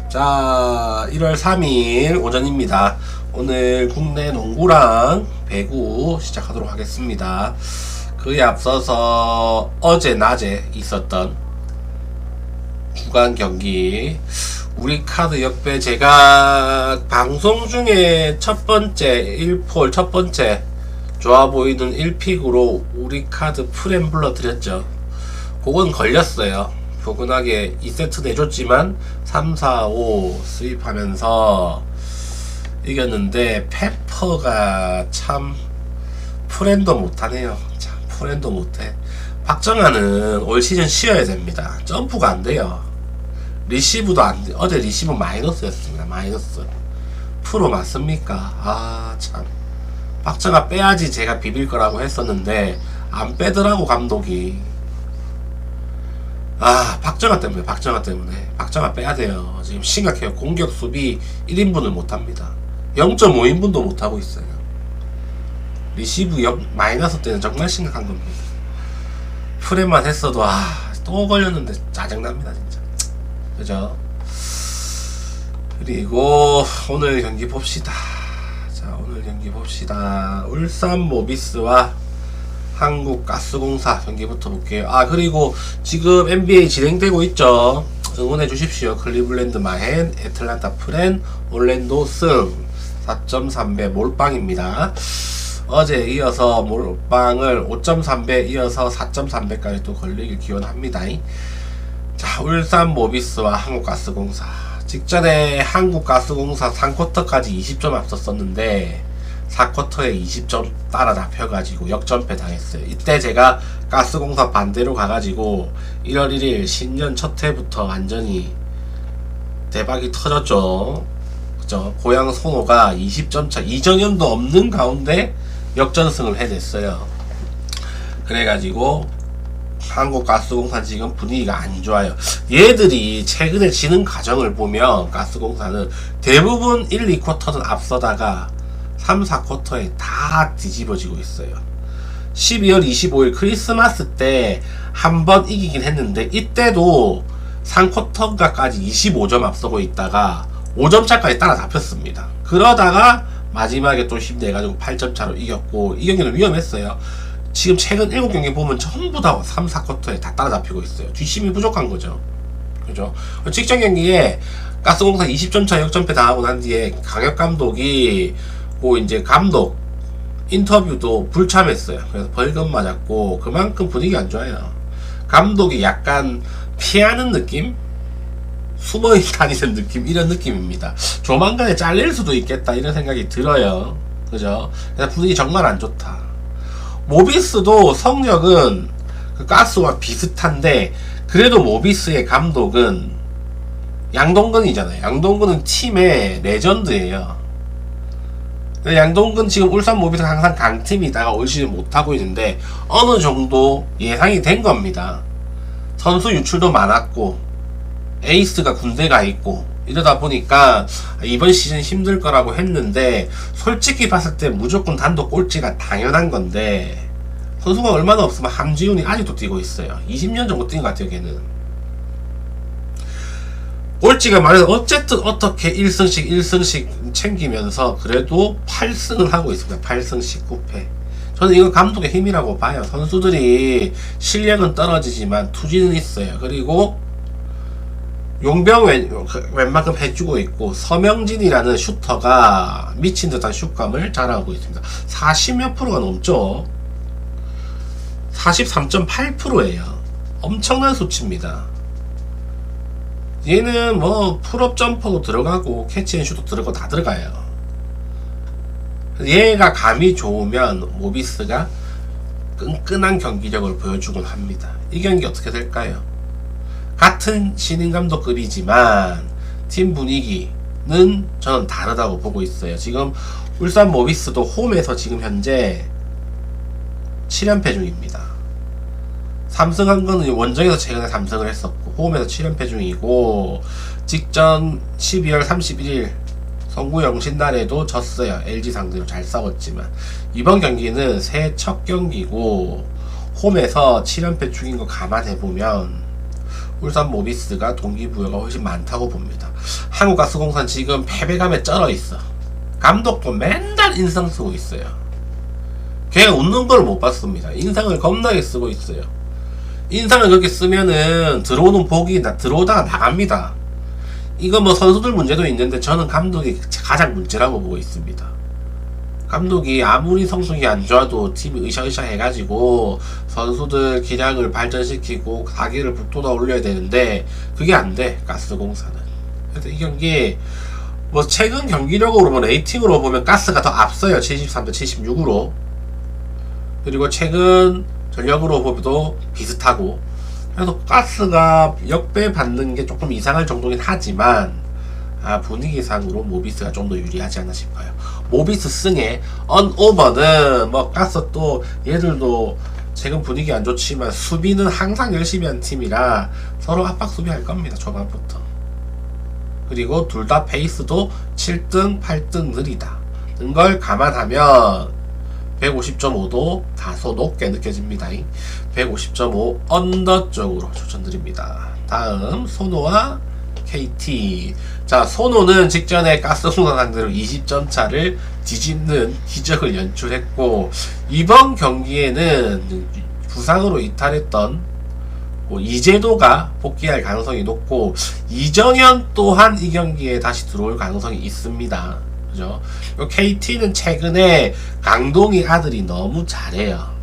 자, 1월 3일 오전입니다. 오늘 국내 농구랑 배구 시작하도록 하겠습니다. 그에 앞서서 어제 낮에 있었던 주간 경기 우리카드 역배, 제가 방송 중에 첫 번째 1폴 첫 번째 좋아 보이는 1픽으로 우리카드 프렘 불러드렸죠. 그건 걸렸어요. 포근하게 2세트 내줬지만 3, 4, 5 스윕하면서 이겼는데, 페퍼가 참 프렌도 못하네요. 참 프렌도 못해. 박정환은 올 시즌 쉬어야 됩니다. 점프가 안 돼요. 리시브도 안 돼. 어제 리시브 마이너스였습니다. 마이너스. 프로 맞습니까? 참. 박정환 빼야지 제가 비빌 거라고 했었는데 안 빼더라고, 감독이. 박정환 때문에. 박정환 빼야 돼요. 지금 심각해요. 공격 수비 1인분을 못합니다. 0.5인분도 못하고 있어요. 리시브 마이너스 때는 정말 심각한 겁니다. 프레만 했어도 또 걸렸는데 짜증납니다, 진짜. 그죠? 그리고 오늘 경기 봅시다. 자, 오늘 경기 봅시다. 울산 모비스와 한국가스공사 경기부터 볼게요. 그리고 지금 NBA 진행되고 있죠. 응원해 주십시오. 클리블랜드 마헨, 애틀란타 프렌, 올랜도 승 4.3배 몰빵입니다. 어제 이어서 몰빵을 5.3배 이어서 4.3배까지 또 걸리길 기원합니다. 자, 울산 모비스와 한국가스공사. 직전에 한국가스공사 3쿼터까지 20점 앞섰었는데 4쿼터에 20점 따라잡혀가지고 역전패 당했어요. 이때 제가 가스공사 반대로 가가지고 1월 1일 신년 첫 해부터 완전히 대박이 터졌죠. 그죠? 고양 손호가 20점 차, 이정현도 없는 가운데 역전승을 해냈어요. 그래가지고 한국가스공사 지금 분위기가 안 좋아요. 얘들이 최근에 지는 과정을 보면 가스공사는 대부분 1, 2쿼터는 앞서다가 3, 4쿼터에 다 뒤집어지고 있어요. 12월 25일 크리스마스 때 한 번 이기긴 했는데, 이때도 3쿼터가까지 25점 앞서고 있다가 5점 차까지 따라잡혔습니다. 그러다가 마지막에 또 힘내가지고 8점 차로 이겼고, 이 경기는 위험했어요. 지금 최근 7경기 보면 전부 다 3, 4쿼터에 다 따라잡히고 있어요. 뒷심이 부족한 거죠. 그죠? 직전 경기에 가스공사 20점 차 역전패 당하고 난 뒤에 강혁 감독이 이제 감독 인터뷰도 불참했어요. 그래서 벌금 맞았고, 그만큼 분위기 안 좋아요. 감독이 약간 피하는 느낌? 숨어 다니는 느낌? 이런 느낌입니다. 조만간에 잘릴 수도 있겠다, 이런 생각이 들어요. 그죠? 그래서 분위기 정말 안 좋다. 모비스도 성적은 그 가스와 비슷한데, 그래도 모비스의 감독은 양동근이잖아요. 양동근은 팀의 레전드예요. 양동근 지금 울산 모비스가 항상 강팀이다가 올 시즌 못하고 있는데 어느 정도 예상이 된 겁니다. 선수 유출도 많았고 에이스가 군대 가 있고 이러다 보니까 이번 시즌 힘들 거라고 했는데, 솔직히 봤을 때 무조건 단독 꼴찌가 당연한 건데, 선수가 얼마나 없으면 함지훈이 아직도 뛰고 있어요. 20년 정도 뛴 것 같아요, 걔는. 꼴찌가 말해서 어쨌든 어떻게 1승씩 챙기면서 그래도 8승을 하고 있습니다. 8승 19패. 저는 이거 감독의 힘이라고 봐요. 선수들이 실력은 떨어지지만 투지는 있어요. 그리고 용병 웬만큼 해주고 있고, 서명진이라는 슈터가 미친 듯한 슛감을 잘하고 있습니다. 40몇 프로가 넘죠. 43.8%예요. 엄청난 수치입니다. 얘는 뭐 풀업 점퍼도 들어가고 캐치앤슛도 들어가고 다 들어가요. 얘가 감이 좋으면 모비스가 끈끈한 경기력을 보여주곤 합니다. 이 경기 어떻게 될까요? 같은 신인감독급이지만 팀 분위기는 저는 다르다고 보고 있어요. 지금 울산 모비스도 홈에서 지금 현재 7연패 중입니다. 3승한 거는 원정에서 최근에 3승을 했었고, 홈에서 7연패 중이고, 직전 12월 31일 성구 영신날에도 졌어요. LG 상대로 잘 싸웠지만. 이번 경기는 새해 첫 경기고 홈에서 7연패 중인 거 감안해보면 울산 모비스가 동기부여가 훨씬 많다고 봅니다. 한국가스공사는 지금 패배감에 쩔어 있어. 감독도 맨날 인상 쓰고 있어요. 걔가 웃는 걸 못 봤습니다. 인상을 겁나게 쓰고 있어요. 인상을 그렇게 쓰면은 들어오는 복이 들어오다가 나갑니다. 이거 뭐 선수들 문제도 있는데 저는 감독이 가장 문제라고 보고 있습니다. 감독이 아무리 성적이 안 좋아도 팀이 으쌰으쌰 해가지고 선수들 기량을 발전시키고 가기를 북돋아 올려야 되는데 그게 안 돼, 가스공사는. 그래서 이 경기 뭐 최근 경기력으로 뭐 레이팅으로 보면 가스가 더 앞서요. 73대 76으로. 그리고 최근 전력으로 보면도 비슷하고. 그래서 가스가 역배 받는 게 조금 이상할 정도긴 하지만 분위기상으로 모비스가 좀 더 유리하지 않나 싶어요. 모비스 승에 언오버는 뭐 가스 또 얘들도 최근 분위기 안 좋지만 수비는 항상 열심히 한 팀이라 서로 압박 수비할 겁니다. 초반부터. 그리고 둘 다 페이스도 7등 8등 느리다 는 걸 감안하면 150.5도 다소 높게 느껴집니다. 150.5 언더 쪽으로 추천드립니다. 다음 소노와 KT. 자, 소노는 직전에 가스공사 상대로 20점 차를 뒤집는 기적을 연출했고, 이번 경기에는 부상으로 이탈했던 이재도가 복귀할 가능성이 높고, 이정현 또한 이 경기에 다시 들어올 가능성이 있습니다. 그죠? KT는 최근에 강동희 아들이 너무 잘해요.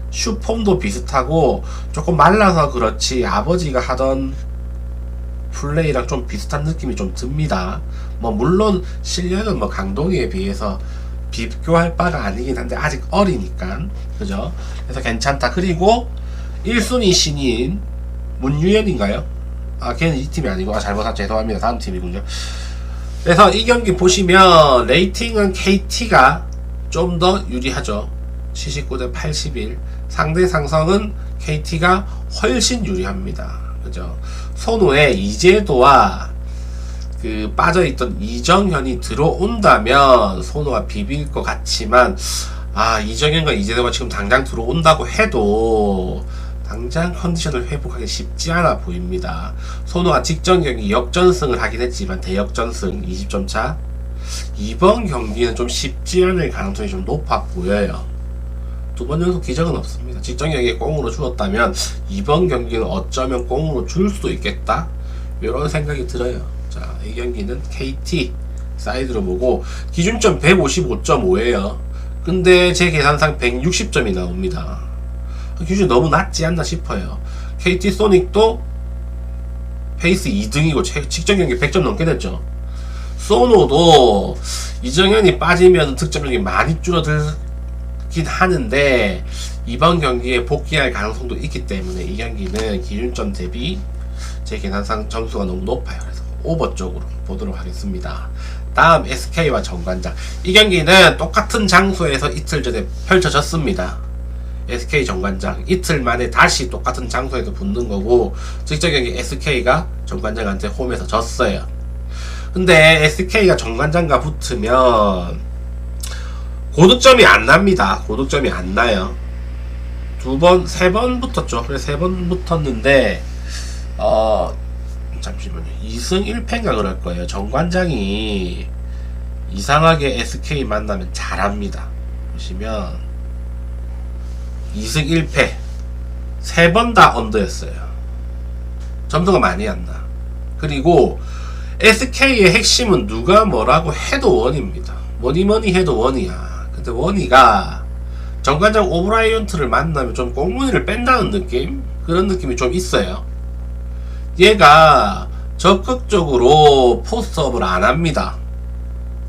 슈폼도 비슷하고 조금 말라서 그렇지 아버지가 하던 플레이랑 좀 비슷한 느낌이 좀 듭니다. 뭐 물론 실력은 뭐 강동희에 비해서 비교할 바가 아니긴 한데 아직 어리니까, 그죠? 그래서 괜찮다. 그리고 1순위 신인 문유현인가요? 걔는 이 팀이 아니고 잘못한 죄송합니다. 다음 팀이군요. 그래서 이 경기 보시면 레이팅은 KT가 좀 더 유리하죠. 79대 81. 상대 상성은 KT가 훨씬 유리합니다. 그죠? 손호에 이재도와 그 빠져있던 이정현이 들어온다면 손호가 비빌 것 같지만 이정현과 이재도가 지금 당장 들어온다고 해도 당장 컨디션을 회복하기 쉽지 않아 보입니다. 손호가 직전 경기 역전승을 하긴 했지만 대역전승 20점 차. 이번 경기는 좀 쉽지 않을 가능성이 좀 높아 보여요. 두 번 연속 기적은 없습니다. 직전 경기에 꽁으로 줄었다면 이번 경기는 어쩌면 꽁으로 줄 수도 있겠다, 이런 생각이 들어요. 자, 이 경기는 KT 사이드로 보고 기준점 155.5예요 근데 제 계산상 160점이 나옵니다. 기준이 너무 낮지 않나 싶어요. KT 소닉도 페이스 2등이고 직전 경기 100점 넘게 됐죠. 소노도 이정현이 빠지면 득점력이 많이 줄어들긴 하는데 이번 경기에 복귀할 가능성도 있기 때문에 이 경기는 기준점 대비 제 계산상 점수가 너무 높아요. 그래서 오버 쪽으로 보도록 하겠습니다. 다음 SK와 정관장. 이 경기는 똑같은 장소에서 이틀 전에 펼쳐졌습니다. SK 정관장 이틀 만에 다시 똑같은 장소에서 붙는 거고, 직전 경기 SK가 정관장한테 홈에서 졌어요. 근데 SK가 정관장과 붙으면 고득점이 안 납니다. 고득점이 안 나요. 세 번 붙었죠. 그래서 3번 붙었는데 잠시만요. 2승 1패인가 그럴 거예요. 정관장이 이상하게 SK 만나면 잘합니다. 보시면 2승 1패 3번 다 언더였어요. 점수가 많이 안 나. 그리고 SK의 핵심은 누가 뭐라고 해도 원입니다. 뭐니 해도 원이야. 근데 원이가 정관장 오브라이언트를 만나면 좀 꽁무니를 뺀다는 느낌? 그런 느낌이 좀 있어요. 얘가 적극적으로 포스트업을 안 합니다.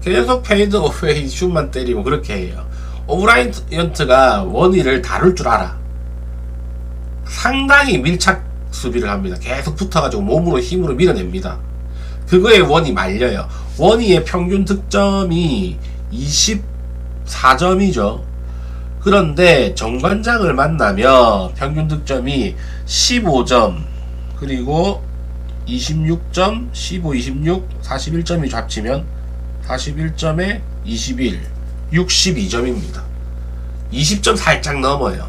계속 페이드 오페이 슛만 때리고 그렇게 해요. 오브라이언트가 원희를 다룰 줄 알아. 상당히 밀착 수비를 합니다. 계속 붙어가지고 몸으로 힘으로 밀어냅니다. 그거에 원희 말려요. 원희의 평균 득점이 24점이죠. 그런데 정관장을 만나면 평균 득점이 15점, 그리고 26점, 15, 26, 41점이 합치면 41점에 21, 62점입니다. 20점 살짝 넘어요.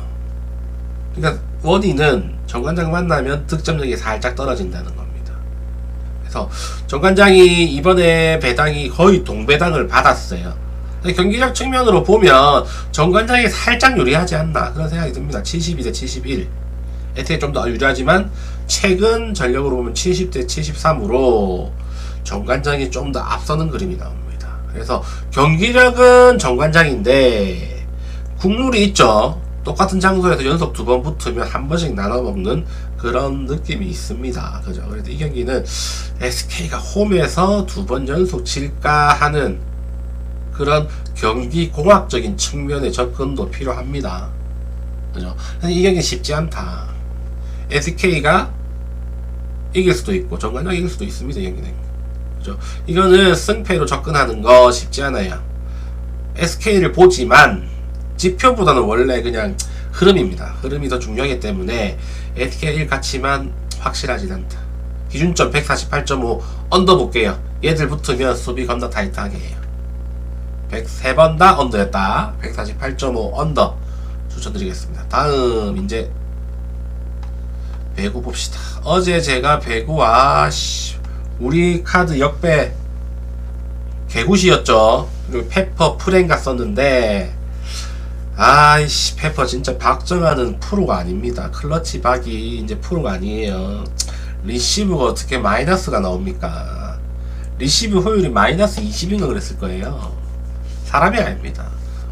그러니까 원희는 정관장 만나면 득점력이 살짝 떨어진다는 겁니다. 그래서 정관장이 이번에 배당이 거의 동배당을 받았어요. 경기력 측면으로 보면 정관장이 살짝 유리하지 않나 그런 생각이 듭니다. 72대 71. 에텍이 좀 더 유리하지만 최근 전력으로 보면 70대 73으로 정관장이 좀 더 앞서는 그림이 나옵니다. 그래서 경기력은 정관장인데 국룰이 있죠. 똑같은 장소에서 연속 2번 붙으면 한 번씩 나눠 먹는 그런 느낌이 있습니다. 그죠? 그래서 이 경기는 SK가 홈에서 2번 연속 질까 하는 그런 경기 공학적인 측면의 접근도 필요합니다. 그죠? 이 경기 쉽지 않다. SK가 이길 수도 있고 정관장 이길 수도 있습니다. 이 경기는. 그죠? 이거는 승패로 접근하는 거 쉽지 않아요. SK를 보지만 지표보다는 원래 그냥 흐름입니다. 흐름이 더 중요하기 때문에 SK 1 같지만 확실하진 않다. 기준점 148.5 언더 볼게요. 얘들 붙으면 수비 겁나 타이트하게 해요. 103번 다 언더였다. 148.5 언더 추천드리겠습니다. 다음 이제 배구 봅시다. 어제 제가 배구 우리 카드 역배 개굿이었죠. 그리고 페퍼 프렌가 썼는데 아이씨 페퍼 진짜 박정하는 프로가 아닙니다. 클러치 박이 이제 프로가 아니에요. 리시브가 어떻게 마이너스가 나옵니까? 리시브 효율이 마이너스 20인가 그랬을 거예요. 사람이 아닙니다.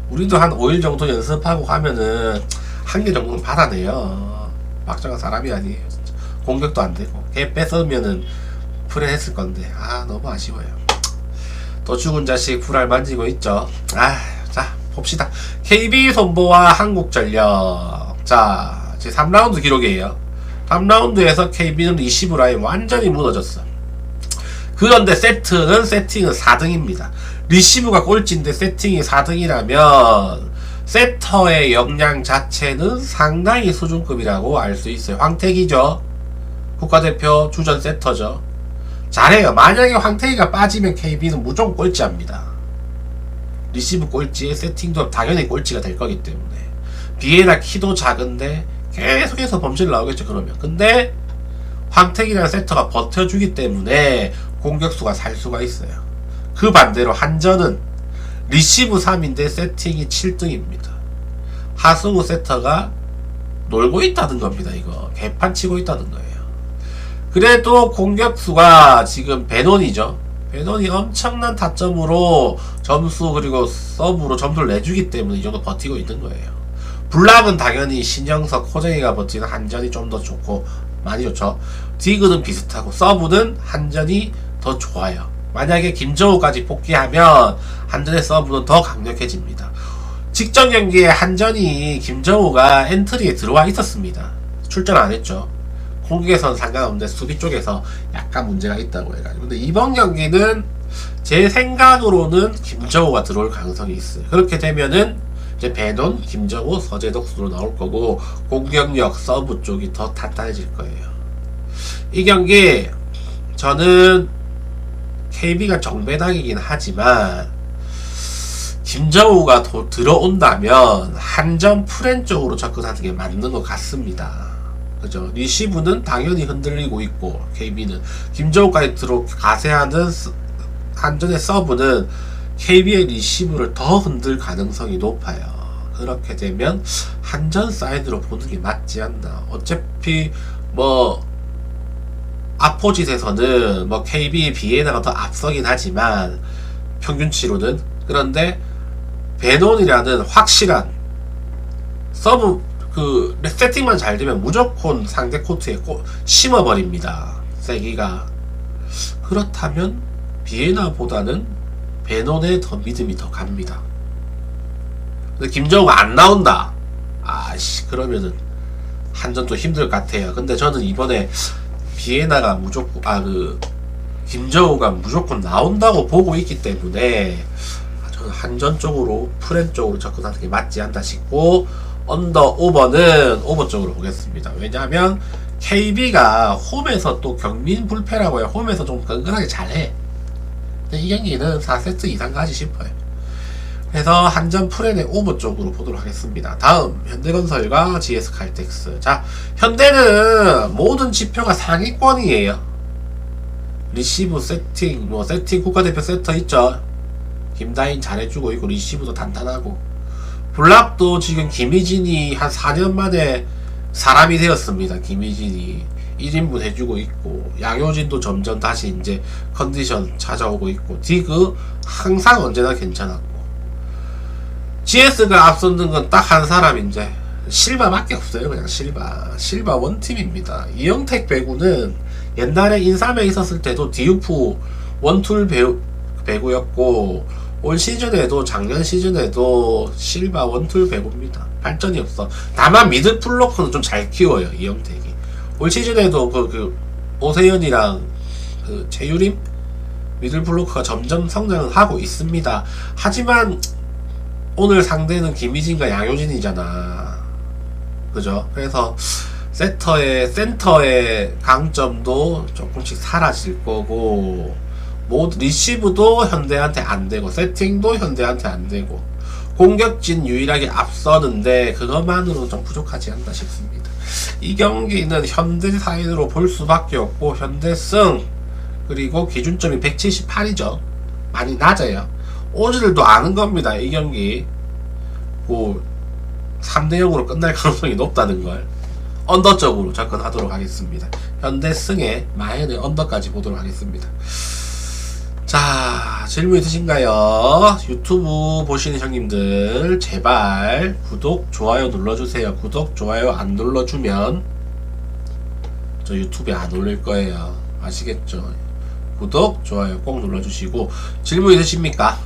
우리도 한 5일 정도 연습하고 가면은 한 개 정도는 받아내요. 박정한 사람이 아니에요. 진짜. 공격도 안 되고 걔 뺏으면은 프렌 했을 건데 너무 아쉬워요. 또 죽은 자식 불알 만지고 있죠. 자 봅시다. KB 손보와 한국전력. 자 제 3라운드 기록이에요. 3라운드에서 KB는 리시브 라인 완전히 무너졌어. 그런데 세팅은 4등입니다. 리시브가 꼴찌인데 세팅이 4등이라면 세터의 역량 자체는 상당히 수준급이라고 알 수 있어요. 황태기죠. 국가대표 주전 세터죠. 잘해요. 만약에 황태기가 빠지면 KB는 무조건 꼴찌합니다. 리시브 꼴찌에 세팅도 당연히 꼴찌가 될 거기 때문에. 비에나 키도 작은데 계속해서 범실 나오겠죠. 그러면. 근데 황태기라는 세터가 버텨주기 때문에 공격수가 살 수가 있어요. 그 반대로 한전은 리시브 3인데 세팅이 7등입니다. 하승우 세터가 놀고 있다는 겁니다. 이거 개판 치고 있다는 거예요. 그래도 공격수가 지금 베논이죠. 베논이 엄청난 타점으로 점수 그리고 서브로 점수를 내주기 때문에 이 정도 버티고 있는 거예요. 블락은 당연히 신영석, 호정이가 버티는 한전이 좀 더 좋고 많이 좋죠. 디그는 비슷하고 서브는 한전이 더 좋아요. 만약에 김정우까지 복귀하면 한전의 서브는 더 강력해집니다. 직전 경기에 한전이 김정우가 엔트리에 들어와 있었습니다. 출전 안 했죠. 공격에서는 상관없는데 수비 쪽에서 약간 문제가 있다고 해가지고. 근데 이번 경기는 제 생각으로는 김정우가 들어올 가능성이 있어요. 그렇게 되면은 이제 배논, 김정우, 서재덕 순으로 나올 거고 공격력, 서브 쪽이 더 탄탄해질 거예요. 이 경기 저는 KB가 정배당이긴 하지만 김정우가 들어온다면 한전 프렌 쪽으로 접근하는 게 맞는 것 같습니다. 그죠? 리시브는 당연히 흔들리고 있고 KB는 김정우까지 가세하는 한전의 서브는 KB의 리시브를 더 흔들 가능성이 높아요. 그렇게 되면 한전 사이드로 보는 게 맞지 않나. 어차피 아포짓에서는 KB 비에나가 더 앞서긴 하지만 평균치로는. 그런데 베논이라는 확실한 서브 세팅만 잘 되면 무조건 상대 코트에 심어버립니다. 세기가. 그렇다면 비에나보다는 베논에 더 믿음이 더 갑니다. 근데 김정우가 안 나온다. 그러면은 한전 또 힘들 것 같아요. 근데 저는 이번에 비에나가 무조건 김정우가 무조건 나온다고 보고 있기 때문에 저는 한전 쪽으로 프렌 쪽으로 접근하는 게 맞지 않나 싶고 언더 오버는 오버 쪽으로 보겠습니다. 왜냐하면 KB가 홈에서 또 경민 불패라고 해요. 홈에서 좀 끈끈하게 잘해. 근데 이 경기는 4세트 이상 가지 싶어요. 해서 한전 프렌의 오버 쪽으로 보도록 하겠습니다. 다음 현대건설과 GS칼텍스. 자, 현대는 모든 지표가 상위권이에요. 리시브 세팅, 세팅 국가대표 세터 있죠. 김다인 잘해주고 있고 리시브도 단단하고, 블락도 지금 김희진이 한 4년 만에 사람이 되었습니다. 김희진이 1인분 해주고 있고, 양효진도 점점 다시 이제 컨디션 찾아오고 있고, 디그 항상 언제나 괜찮았고, GS가 앞서는 건 딱 한 사람, 이제 실바밖에 없어요. 그냥 실바 원팀입니다. 이영택 배구는 옛날에 인삼에 있었을 때도 디우프 원툴 배구였고, 올 시즌에도 작년 시즌에도 실바 원툴 배구입니다. 발전이 없어. 다만 미드 플로커는 좀 잘 키워요, 이영택이. 올 시즌에도 오세현이랑 최유림 미들 블로커가 점점 성장을 하고 있습니다. 하지만 오늘 상대는 김희진과 양효진이잖아. 그죠? 그래서 센터의 강점도 조금씩 사라질 거고, 리시브도 현대한테 안 되고, 세팅도 현대한테 안 되고, 공격진 유일하게 앞서는데 그것만으로 좀 부족하지 않나 싶습니다. 이 경기는 현대 사인으로 볼 수밖에 없고, 현대 승. 그리고 기준점이 178이죠. 많이 낮아요. 오즈들도 아는 겁니다. 이 경기 3대0으로 끝날 가능성이 높다는 걸 언더적으로 접근하도록 하겠습니다. 현대 승의 마엔의 언더까지 보도록 하겠습니다. 자, 질문 있으신가요? 유튜브 보시는 형님들 제발 구독, 좋아요 눌러주세요. 구독, 좋아요 안 눌러주면 저 유튜브에 안 올릴 거예요. 아시겠죠? 구독, 좋아요 꼭 눌러주시고, 질문 있으십니까?